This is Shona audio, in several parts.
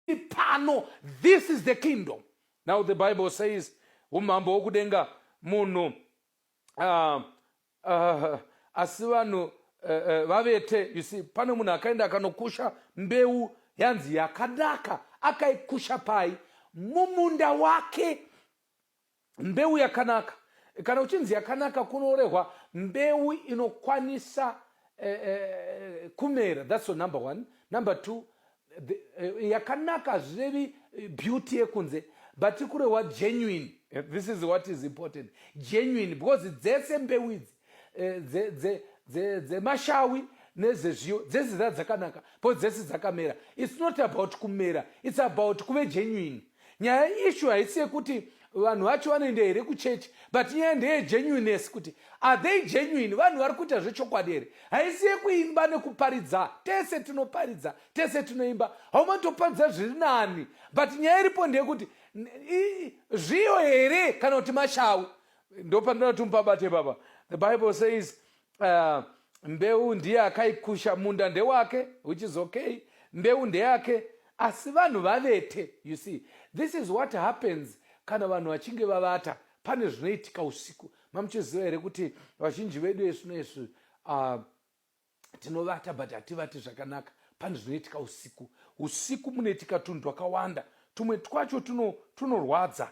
pano, this is the kingdom. Now the Bible says, umambo wokudenga munhu asi vanhu vavete. You see, pane munhu akaenda akanokusha mbeu yanzi yakanaka, akaikusha pai mumunda wake. Mbeu yakanaka, kana uchinzi yakanaka kunorehwa mbeu inokwanisa kumera. That's the number one. Number two, yakanaka zvirevi beauty yekunze, but kurehwa genuine. This is what is important, genuine, because dzese mbeu idzi dzemashawi nezvezviyo dzese dzakanaka, because dzese dzakamera. It's not about kumera, it's about kuve genuine. Nyaya issue haisi yekuti vanhu vacho vanoenda here kuchechi, but nyaya ndeyegenuineness, kuti are they genuine, vanhu vari kuita zvechokwadi here. Haisi yekuimba nekuparidza, tese tinoparidza, tese tinoimba, haumatoparidza zviri nani, but nyaya iripo ndeyekuti zviyo here kana kuti mashawi. Ndopandinoda kuti mupabate baba. The Bible says mbeu ndiye akaikusha, munda ndewake, which is okay, mbeu ndeyake, asi vanhu vavete. You see, this is what happens kana vanhu vachinge vavata. Pane zvinoitika usiku. Mamuchiziva here kuti vazhinji vedu esinoizvi tinovata but hativati zvakanaka. Pane zvinoitika usiku. Usiku munoitika tunhu twakawanda. Tumwe twacho tunorwadza,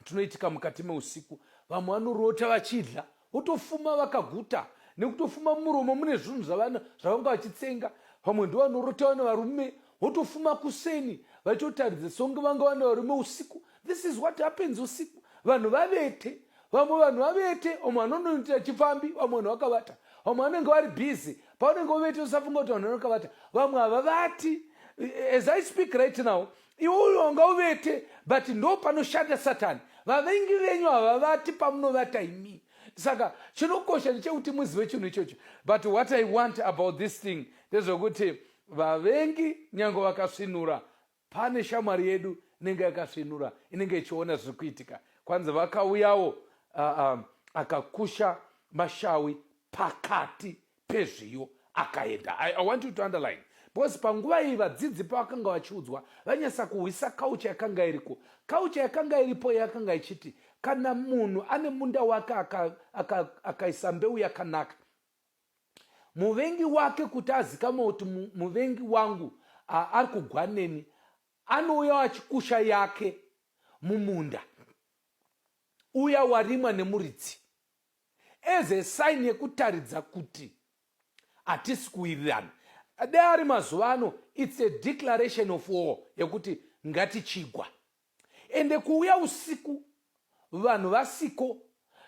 tunoitika mukati meusiku. Vamwe vanorota vachidya, votofuma vakaguta, nekutofuma muromo mune zvinhu zvavanga vachitsenga. Vamwe ndo vanorota vana varume, votofuma kuseni vachiotaridza songe vanga vana varume usiku. This is what happens usiku. Vanhu vavete, vamwe vanhu vavete, vamwe vanonoita chifambi, vamwe vanhu vakavata, vamwe vanenge vari busy. Paunenge uvete usafunga kuti vanhu vakavata, vamwe havavati. As I speak right now, iwe wanga uvete, but ndo panoshanda Satani. Vavengi venyu havavati pamunovata imi. Saka chinokosha ndechekuti muzive chinhu ichocho. But what I want about this thing, ndezvokuti vavengi nyange vakasvinura, pane shamwari yedu inenge yakasvinura, inenge ichiona zviri kuitika. Kwanza vakauyawo akakusha mashawi pakati pezviyo akaenda. I want you to underline. Because panguva iyi vadzidzi pavakanga vachiudzwa vanyasa kuhwisa kaucha yakanga iriko. Kaucha yakanga iripo yakanga ichiti kana munhu ane munda wake akaisa mbeu yakanaka, muvengi wake kuti azikama kuti muvengi wangu ari kugwaneni, anouya achikusha yake mumunda uya warimwa nemuridzi, as a sign yekutaridza kuti hatisi kuwirirana. Dai ari mazuva ano, it's a declaration of war yekuti ngatichigwa. Ende kuuya usiku vanhu vasiko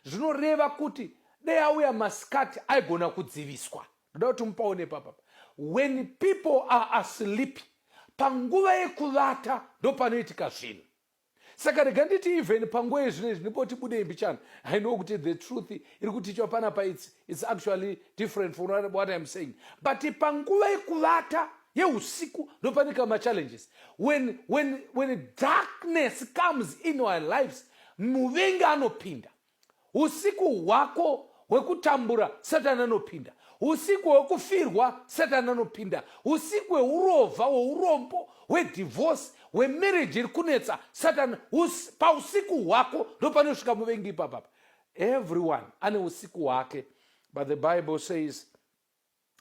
zvinoreva kuti dai auya masikati aigona kudziviswa. Ndoda kuti mupaone papa. When people are asleep, panguva yekuvata ndo panoitika zvinhu. Saka rega nditi even panguva yezvinezvi ndipoti budei mbichana. I know kuti the truth iri kutichwa panapa it's actually different from what I'm saying. But panguva yekuvata yeusiku ndo panika ma-challenges. When darkness comes in our lives, muvengi anopinda. Usiku hwako hwekutambura Satani anopinda. Usiku hwekufirwa Satani anopinda. Usiku hweurovha, hweurombo, hwedivorce, hwemarriage iri kunetsa Satani. Pausiku hwako ndo panosvika muvengi ipapa. Everyone ane usiku hwake. But the Bible says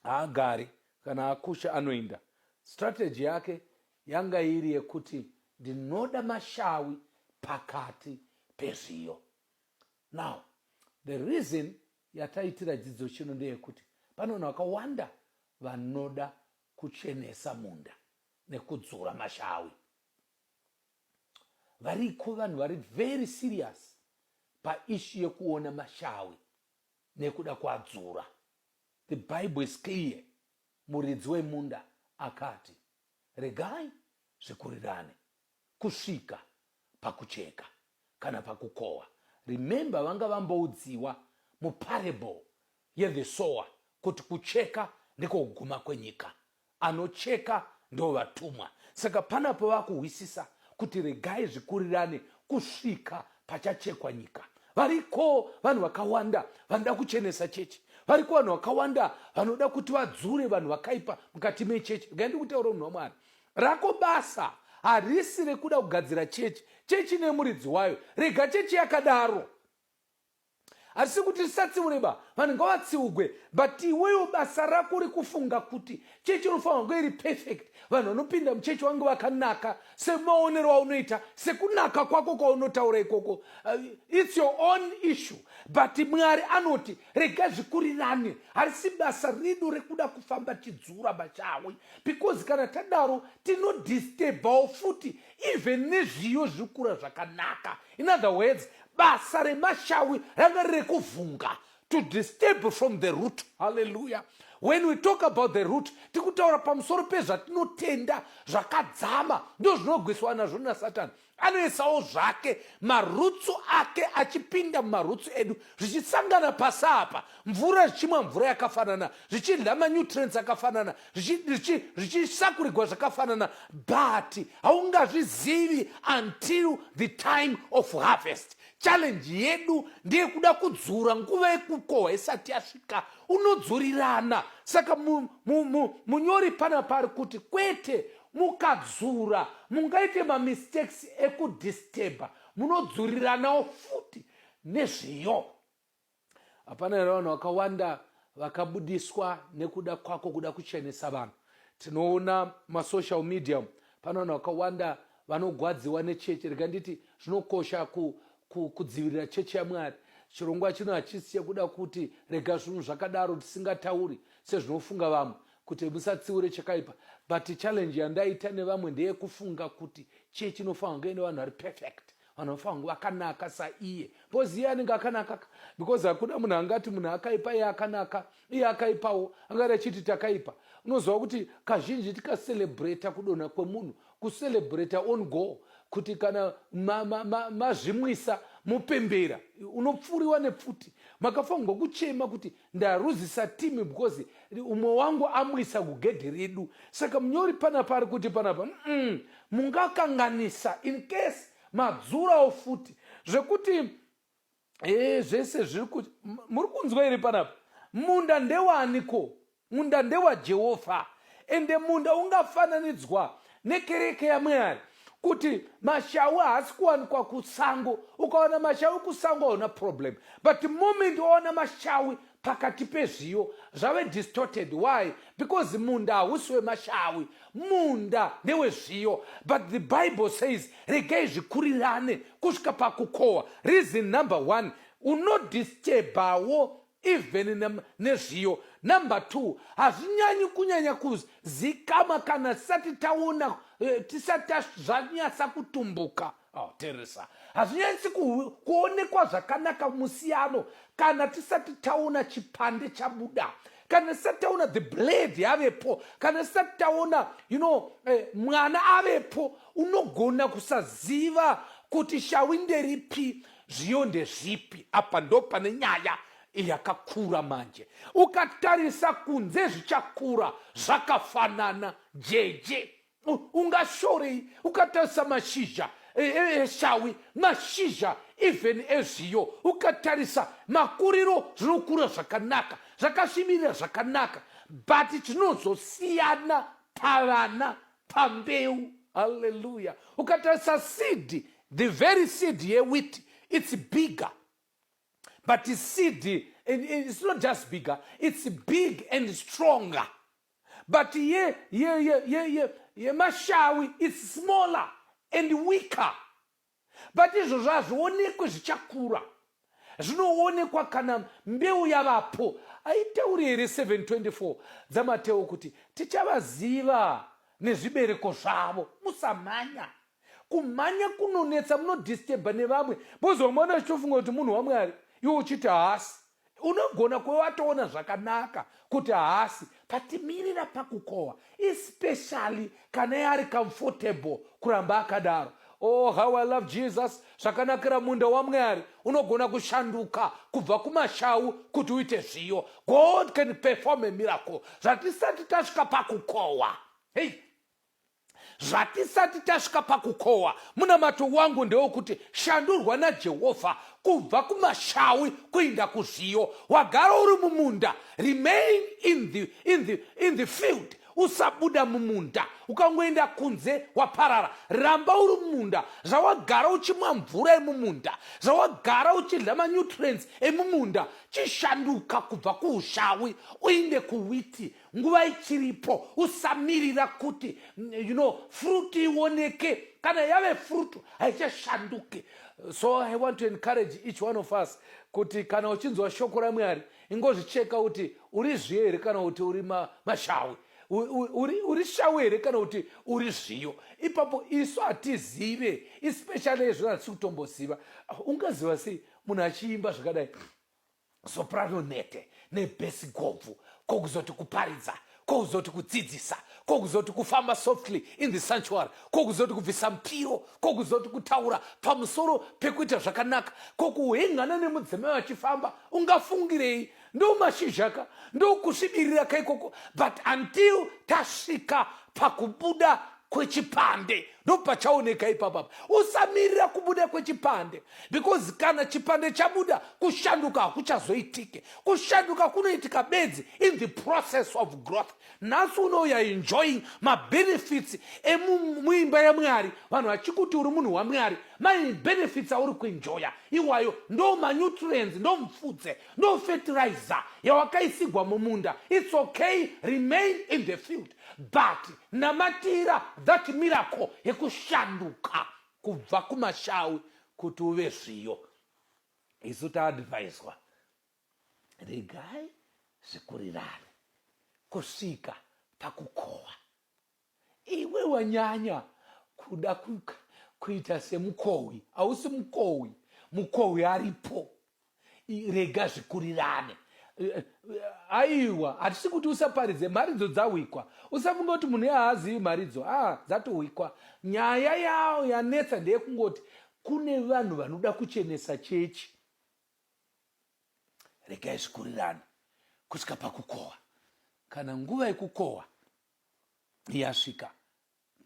haagari kana akusha anoinda. Strategy yake yanga iri yekuti ndinoda mashawi pakati pezviyo. Now, the reason yataitira dzidzo chino ndeyekuti pano vanhu vakawanda vanoda kuchenesa munda nekudzura mashawi. Variko vanhu vari very serious paissue yekuona mashawi nekuda kuadzura. The Bible is clear. Muridzi wemunda akati, regai zvikurirane kusvika pakucheka kana pakukohwa. Remember vanga vamboudziwa muparable yethe sower kuti kucheka ndiko kuguma kwenyika, anocheka ndo vatumwa. Saka panapo vakuhwisisa kuti regai zvikurirane kusvika pachachekwa nyika. Variko vanhu vakawanda vanoda kuchenesa chechi. Variko vanhu vakawanda vanoda kuti vadzure vanhu vakaipa mukati mechechi. Ngaende kutaura munhu waMwari. rako basa harisi rekuda kugadzira chechi. Chechi nemuridzi wayo, rega chechi yakadaro. Asi kuti tisatsiureba, vanhu ngavatsiugwe, but iweyo basa rako rikufunga kuti chechi inofanira kunge iri perfect. Vanhu vanopinda muchechi vange vakanaka, semaonero aunoita, sekunaka kwako kwaunotaura ikoko. It's your own issue. But Mwari anoti, rega zvikurirane, harisi basa redu rekuda kufamba tidzura machawi. Because kana tadaro, tinodisturbawo futi, even nezviyo zvikura zvakanaka. In other words, basa remashawi ranga rekuvhunga, to disturb from the root. Hallelujah. When we talk about the root, tikutaura pamusoro pezvatinotenda zvakadzama, ndo zvinogwiswa nazvo naSatani. Anoisawo zvake marutsu ake achipinda mumarutsu edu, zvichisangana pasapa, mvura zvichimwa mvura yakafanana, zvichidya manutrients akafanana, zvichisakurirwa zvakafanana, but haungazvizivi until the time of harvest. Challenge yedu ndeyekuda kudzura nguva yekukohwa isati yasvika. Unodzurirana. Saka munyori panapari kuti kwete mukadzura mungaite mistakes ekudisturba, munodzuriranawo futi nezviyo. Hapana here vanhu vakawanda vakabudiswa nekuda kwako kuda kuchenesa vanhu. Tinoona masocial media, pana vanhu vakawanda vanogwadziwa nechechi. Rega nditi zvinokosha kudzivirira chechi yaMwari. Chirongwa chino hachisi chekuda kuti rega zvinhu zvakadaro tisingatauri sezvinofunga vamwe kuti musatsiure chakaipa. But challenge yandaita nevamwe ndeyekufunga kuti chechi inofanira kunge ine vanhu vari perfect, vanhu vanofanira kunge vakanaka saiye. Because iye anenge akanaka, because hakuna munhu angati munhu akaipa iye akanaka, iye akaipawo angati achiti takaipa. Unoziva kuti kazhinji tikacelebrata kudonha kwemunhu, kucelebrata on go, kuti kana mazvimwisa mupembera unopfuriwa nepfuti. Makafanirwa kuchema kuti ndaruzisa timu because umwe wangu amwisa kugedhe redu. Saka munyori panapari kuti panapa mungakanganisa in case madzurawo futi zvekuti zvese zviri kuti muri kunzwa here panapa. Munda ndewaniko? Munda ndewaJehovha, ende munda ungafananidzwa nekereke yaMwari. Kuti mashawi haasi kuwanikwa kusango. Ukaona mashawi kusango hauna problem, but the moment waona mashawi pakati pezviyo zvave distorted. Why? Because munda hausi wemashawi, munda ndewezviyo. But the Bible says regai zvikurirane kusvika pakukohwa. Reason number one, unodisturbawo even nezviyo. Number two, hazvinyanyi kunyanya kuzikama kana tisati taona, tisati zvanyatsa kutumbuka. Teresa, hazvinyanyisi kuonekwa zvakanaka musiyano kana tisati taona chipande chabuda, kana tisati taona the blade yavepo, kana tisati taona mwana avepo. Unogona kusaziva kuti shawi nderipi, zviyo ndezvipi. Apa ndo pane nyaya yakakura manje. Ukatarisa kunze zvichakura zvakafanana jeje. Ungashorei ukatarisa mashizha shawi, mashizha even ezviyo, ukatarisa makuriro zvinokura zvakanaka, zvakasvibirira zvakanaka, but tinozosiyana pavana, pambeu. Hallelujah. Ukatarisa seed, the very seed yewheat, it's bigger. But the seed, it's not just bigger, it's big and stronger. But mashawi, it's smaller and weaker. But izvo zvazvionekwe zvichakura. Zvinoonekwa kana mbeu yavapo. Haitauri here 7:24 dzaMateo kuti tichavaziva nezvibereko zvavo. Musamhanya. Kumhanya kunonetsa, munodisturba nevamwe. Bozomona chichofunga kuti munhu waMwari, iwe uchiti haasi. Unogona kwewatoona zvakanaka kuti haasi, patimirira pakukohwa, especially kana yari comfortable kuramba akadaro. Oh, how I love Jesus. Zvakanakira munda waMwari unogona kushanduka kubva kumashawi kuti uite zviyo. God can perform a miracle. Zvatisati tasvika pakukohwa. Hey, zvatisati tasvika pakukohwa, munamato wangu ndewekuti shandurwa naJehovha kubva kumashawi kuenda kuzviyo. Wagara uri mumunda, remain in the field. usabuda mumunda. Ukangoenda kunze waparara. Ramba uri mumunda. Zvawagara uchimwa mvura yemumunda. Zvawagara uchidya manutrients emumunda. Chishanduka kubva kuushawi uinde kuwiti. Nguva ichiripo. Usamirira kuti fruit ioneke. Kana yave fruit haichashanduke. So I want to encourage each one of us kuti kana uchinzwa shoko raMwari ingozvicheka kuti uri zviyo here kana kuti uri mashawi. Uri shawi here kana kuti uri zviyo. Ipapo isu hatizive, especially ezvo hatisi kutomboziva. Ungaziva sei munhu achiimba zvakadai soprano nete nebesi gobvu kokuzoti kuparidza kokuzoti kudzidzisa kokuzoti kufamba softly in the sanctuary kokuzoti kubvisa mupiro kokuzoti kutaura pamusoro pekuita zvakanaka kokuhengana nemudzimai wachifamba ungafungirei ndo mashizhaka ndo kusvibirira kaikoko but until tasvika pakubuda kwechipande ndo pachaoneka ipapapa. Usamirira kubuda kwechipande because kana chipande chabuda kushanduka hakuchazoitike. Kushanduka kunoitika bedzi in the process of growth. Nhasi unouya enjoying mabenefits emuimba yaMwari. Vanhu vachikuti uri munhu waMwari, mabenefits auri kuenjoya iwayo ndo manutrients, ndo mfudze, ndo fertilizer yawakaisigwa mumunda. It's okay, remain in the field, but namatira that miracle yekushanduka kubva kumashawi kuti uve zviyo. Isu taadvaiswa regai zvikurirane kusvika pakukohwa. Iwe wanyanya kuda kuita semukohwi, hausi mukohwi, mukohwi aripo. Rega zvikurirane. Aiwa, hatisi kuti usaparidze mharidzo dzawikwa. Usafunga kuti munhu haazivi mharidzo. Dzatowikwa. Nyaya yawo yanetsa ndeyekungoti kune vanhu vanoda kuchenesa chechi. Regai zvikurirane kusvika pakukohwa. Kana nguva yekukohwa yasvika,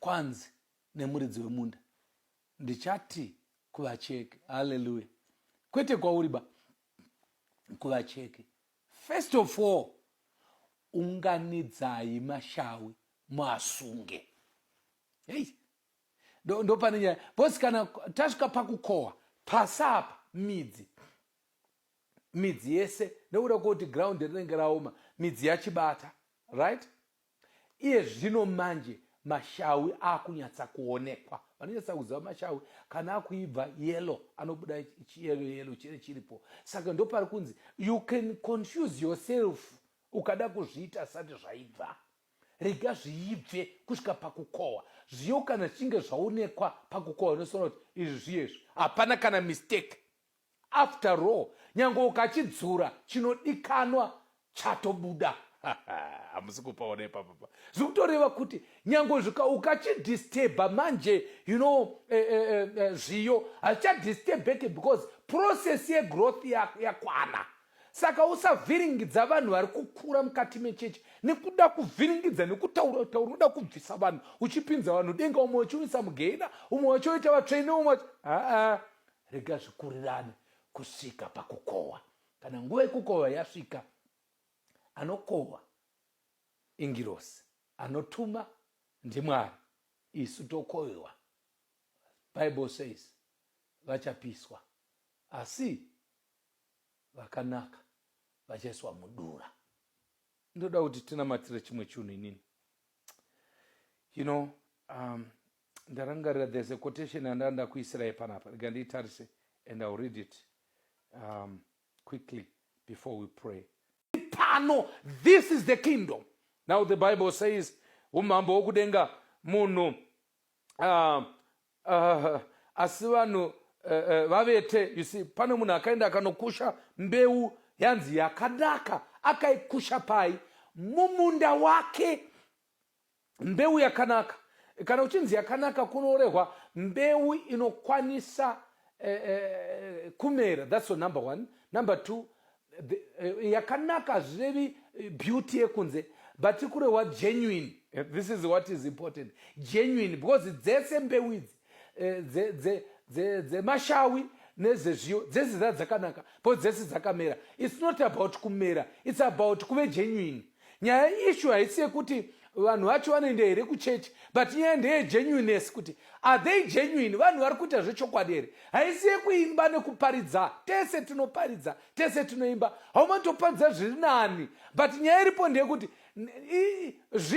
kwanzi nemuridzi wemunda, ndichati kuvacheki, haleluya, kwete kwauriba, kuvacheki. First of all, unganidzai mashawi muasunge. Hey, ndo pane nyaya. Bosi kana tasvika pakukohwa, pasapa midzi yese nekuda kuti ground rinenge raoma, midzi yachibata, right? Iye zvino manje mashawi akunyatsa kuonekwa. Vanonyatsa kuziva mashawi kana akuibva yellow, anobuda yellow chiripo. Saka ndo pari kunzi you can confuse yourself ukada kuzviita sati zvaibva. Rega zviibve kusvika pakukohwa. Zviyo kana zvinge zvaonekwa pakukohwa unosona kuti izvi zviyezvi hapana kana mistake. After all, nyange ukachidzura chinodikanwa chatobuda. Hamusi kupaona ipapa. Zvikutoreva kuti nyange ukachidisturba manje, zviyo hachichadistubeke because process yegrowth yakwana. Saka usavhiringidza vanhu vari kukura mukati mechechi nekuda kuvhiringidza nekutaura unoda kubvisa vanhu uchipinza vanhu denga, umwe uchiuyisa mugehena, umwe uchiita vatsvene, umwe rega zvikurirane kusvika pakukohwa. Kana nguva yekukohwa yasvika, anokohwa ingirosi, anotuma ndiMwari, isu tokohwewa. Bible says vachapiswa, asi vakanaka vachaiswa mudura. Ndoda kuti tinamatire chimwe chinhu inini. Ndarangarira, there's a quotation andanda kuisira panapa. Rega ndiitarise and I'll read it quickly before we pray. This is the kingdom. Now the Bible says, umambo wokudenga munhu asi vanhu vavete. You see, pane munhu akaenda akanokusha mbeu yanzi yakanaka, akaikusha pai mumunda wake. Mbeu yakanaka. Kana uchinzi yakanaka kunorehwa mbeu inokwanisa kumera. That's number one. Number two, yakanaka zvevi beauty yekunze, but kurehwa genuine. This is what is important. Genuine, because dzese mbeu idzi dzemashawi nezvezviyo dzese dzakanaka, but dzese dzakamera. It's not about kumera, it's about kuve genuine. Nyaya issue haisi yekuti vanhu vacho vanoenda here kuchechi, but nyaya ndeyegenuineness, kuti are they genuine, vanhu vari kuita zvechokwadi here. Haisi yekuimba nekuparidza, tese tunoparidza, tese tunoimba, haumantoparidza zviri nani, but nyaya iripo ndeyekuti